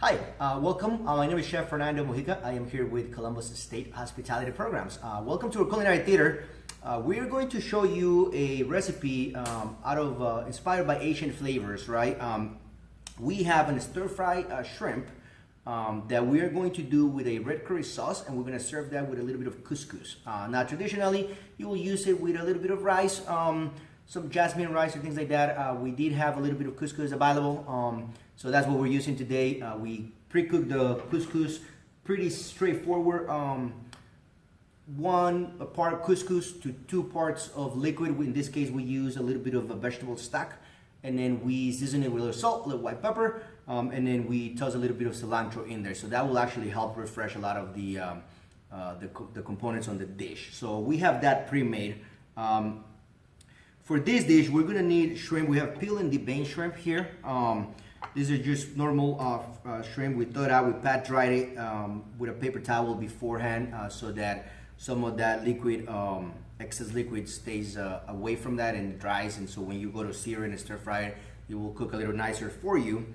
Hi, welcome. My name is Chef Fernando Mojica. I am here with Columbus State Hospitality Programs. Welcome to our culinary theater. We are going to show you a recipe inspired by Asian flavors, right? We have a stir-fry shrimp that we are going to do with a red curry sauce, and we're going to serve that with a little bit of couscous. Now, traditionally, you will use it with a little bit of rice, some jasmine rice or things like that. We did have a little bit of couscous available, so that's what we're using today. We pre-cooked the couscous, pretty straightforward. 1 part couscous to 2 parts of liquid. In this case, we use a little bit of a vegetable stock, and then we season it with a little salt, a little white pepper, and then we toss a little bit of cilantro in there. So that will actually help refresh a lot of the components on the dish. So we have that pre-made. For this dish, we're gonna need shrimp. We have peel and deboned shrimp here. These are just normal shrimp. We thawed out, we pat dried it with a paper towel beforehand so that some of that liquid, excess liquid stays away from that and dries. And so when you go to sear it and stir fry it, it will cook a little nicer for you.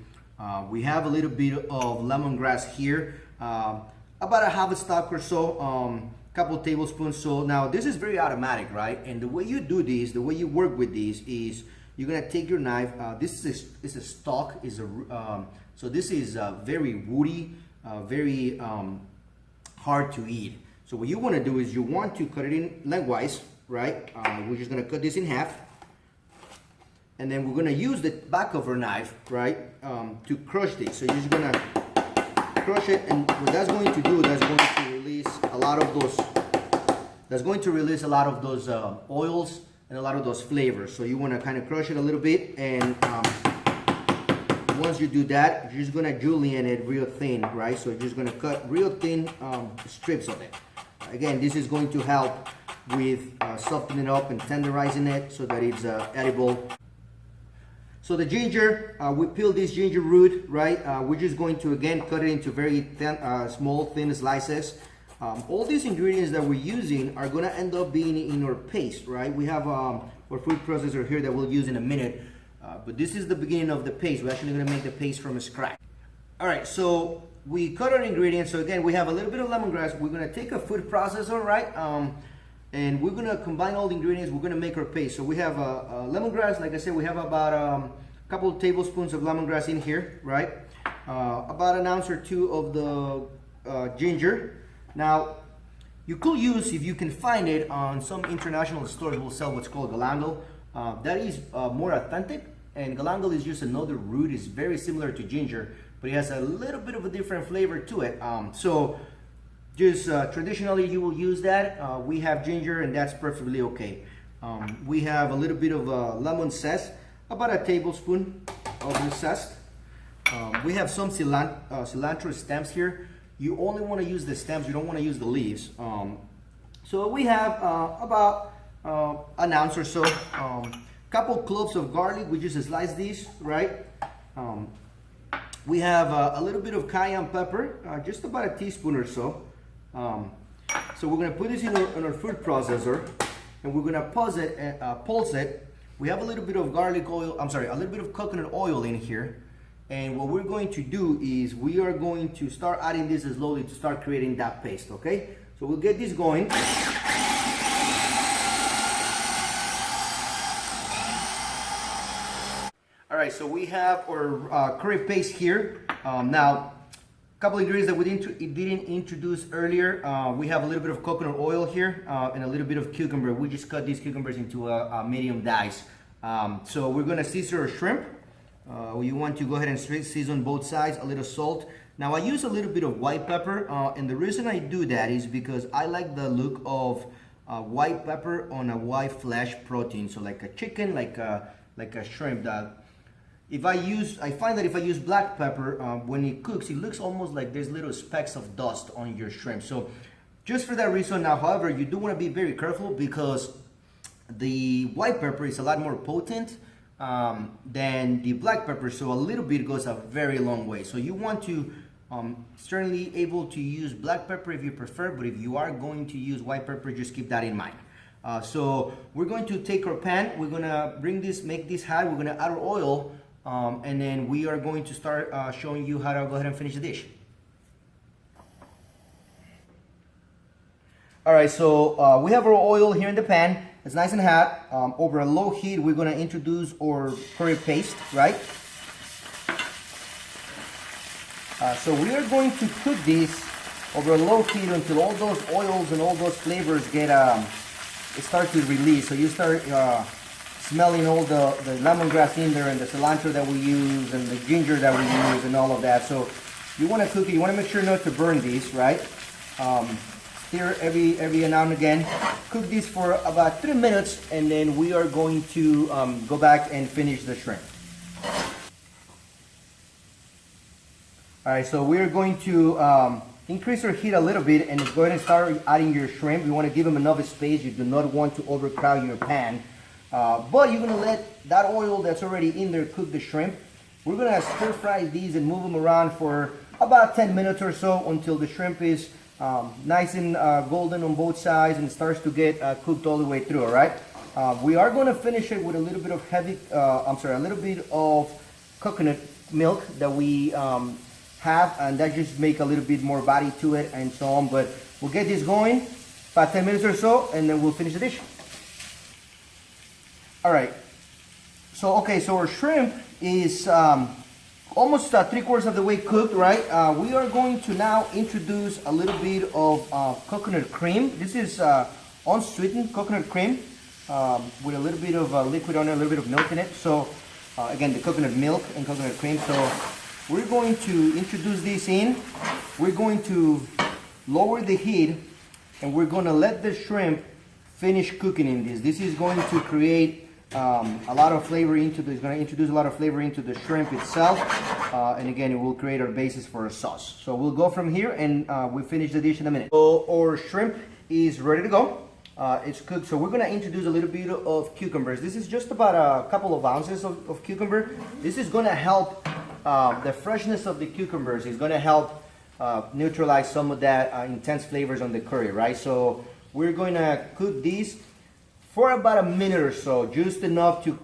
We have a little bit of lemongrass here, about a half a stalk or so. Couple tablespoons. So now this is very automatic, right? And the way you do this, the way you work with these is you're gonna take your knife. This is a stalk. So this is very woody, very hard to eat. So what you want to do is you want to cut it in lengthwise, right? We're just gonna cut this in half, and then we're gonna use the back of our knife, right, to crush this. So you're just gonna crush it, and what that's going to do, that's going to release a lot of those. That's going to release a lot of those oils and a lot of those flavors. So you want to kind of crush it a little bit, and once you do that, you're just gonna julienne it real thin, right? So you're just gonna cut real thin strips of it. Again, this is going to help with softening it up and tenderizing it so that it's edible. So the ginger, we peel this ginger root, right? We're just going to, again, cut it into very thin, small, thin slices. All these ingredients that we're using are gonna end up being in our paste, right? We have our food processor here that we'll use in a minute, but this is the beginning of the paste. We're actually gonna make the paste from scratch. All right, so we cut our ingredients. So again, we have a little bit of lemongrass. We're gonna take a food processor, right? And we're gonna combine all the ingredients. We're gonna make our paste. So we have lemongrass. Like I said, we have about a couple of tablespoons of lemongrass in here, right? About an ounce or 2 of the ginger. Now, you could use, if you can find it, on some international stores will sell what's called galangal. That is more authentic, and galangal is just another root. It's very similar to ginger, but it has a little bit of a different flavor to it. So just traditionally you will use that. We have ginger, and that's perfectly okay. We have a little bit of lemon zest, about a tablespoon of the zest. We have some cilantro stems here. You only want to use the stems, you don't want to use the leaves. So we have about an ounce or so. Couple cloves of garlic, we just slice these, right? We have a little bit of cayenne pepper, just about a teaspoon or so. So we're gonna put this in our food processor, and we're gonna pulse it. We have a little bit of garlic oil, a little bit of coconut oil in here. And what we're going to do is we are going to start adding this slowly to start creating that paste, okay? So we'll get this going. All right, so we have our curry paste here. Now, a couple ingredients that we didn't introduce earlier. We have a little bit of coconut oil here and a little bit of cucumber. We just cut these cucumbers into a medium dice. So we're gonna season our shrimp. You want to go ahead and season both sides, a little salt. Now I use a little bit of white pepper, and the reason I do that is because I like the look of white pepper on a white flesh protein. So like a chicken, like a shrimp. I find that if I use black pepper, when it cooks, it looks almost like there's little specks of dust on your shrimp. So just for that reason. Now, however, you do want to be very careful because the white pepper is a lot more potent than the black pepper, so a little bit goes a very long way. So you want to certainly able to use black pepper if you prefer, but if you are going to use white pepper, just keep that in mind. So we're going to take our pan, we're gonna make this hot, we're gonna add our oil. and then we are going to start showing you how to go ahead and finish the dish. All right, so we have our oil here in the pan. It's nice and hot. Over a low heat, we're gonna introduce our curry paste, right? So we are going to cook this over a low heat until all those oils and all those flavors get start to release. So you start smelling all the lemongrass in there and the cilantro that we use and the ginger that we use and all of that. So you want to cook it. You want to make sure not to burn these, right? Stir every now and again. Cook this for about 3 minutes, and then we are going to go back and finish the shrimp. All right, so we're going to increase our heat a little bit and go ahead and start adding your shrimp. You want to give them enough space. You do not want to overcrowd your pan. But you're going to let that oil that's already in there cook the shrimp. We're going to stir fry these and move them around for about 10 minutes or so until the shrimp is nice and golden on both sides and starts to get cooked all the way through, all right? We are going to finish it with a little bit of a little bit of coconut milk that we have, and that just make a little bit more body to it and so on. But we'll get this going about 10 minutes or so, and then we'll finish the dish. All right. So our shrimp is almost 3/4 of the way cooked, right? We are going to now introduce a little bit of coconut cream. This is unsweetened coconut cream with a little bit of liquid on it, a little bit of milk in it. So again, the coconut milk and coconut cream. So we're going to introduce this in. We're going to lower the heat, and we're going to let the shrimp finish cooking in this. This is going to create a lot of flavor into this. It's going to introduce a lot of flavor into the shrimp itself, and again, it will create our basis for a sauce. So we'll go from here, and we'll finish the dish in a minute. So our shrimp is ready to go. It's cooked. So we're going to introduce a little bit of cucumbers. This is just about a couple of ounces of cucumber. This is going to help the freshness of the cucumbers. Is going to help neutralize some of that intense flavors on the curry, right? So we're going to cook these for about a minute or so, just enough to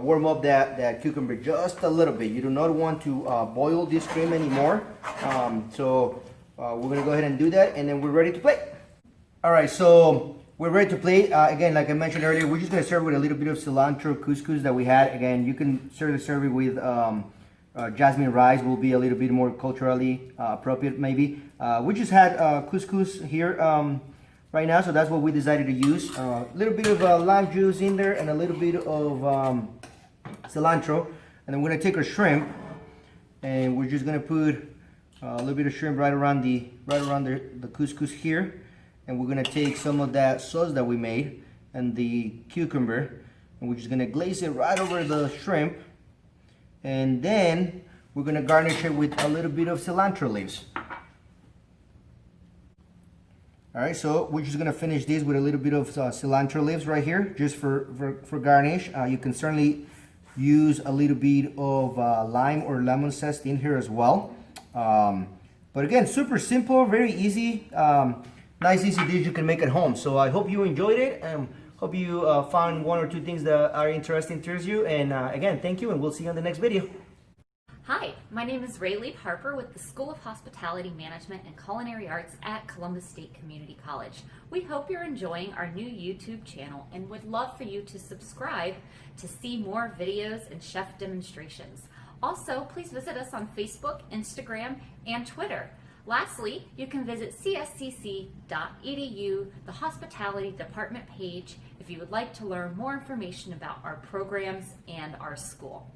warm up that cucumber just a little bit. You do not want to boil this cream anymore. So we're going to go ahead and do that, and then we're ready to plate. All right, so we're ready to plate. Again, like I mentioned earlier, we're just going to serve with a little bit of cilantro couscous that we had. Again, you can serve it with jasmine rice. Will be a little bit more culturally appropriate, maybe. We just had couscous here right now, so that's what we decided to use. A little bit of lime juice in there and a little bit of cilantro, and then we're gonna take our shrimp, and we're just gonna put a little bit of shrimp right around the couscous here, and we're gonna take some of that sauce that we made and the cucumber, and we're just gonna glaze it right over the shrimp, and then we're gonna garnish it with a little bit of cilantro leaves. All right, so we're just gonna finish this with a little bit of cilantro leaves right here, just for garnish. You can certainly use a little bit of lime or lemon zest in here as well. But again, super simple, very easy, nice easy dish you can make at home. So I hope you enjoyed it, and hope you found one or two things that are interesting to you. And again, thank you, and we'll see you on the next video. Hi, my name is Rayleigh Harper with the School of Hospitality Management and Culinary Arts at Columbus State Community College. We hope you're enjoying our new YouTube channel and would love for you to subscribe to see more videos and chef demonstrations. Also, please visit us on Facebook, Instagram, and Twitter. Lastly, you can visit cscc.edu, the Hospitality Department page, if you would like to learn more information about our programs and our school.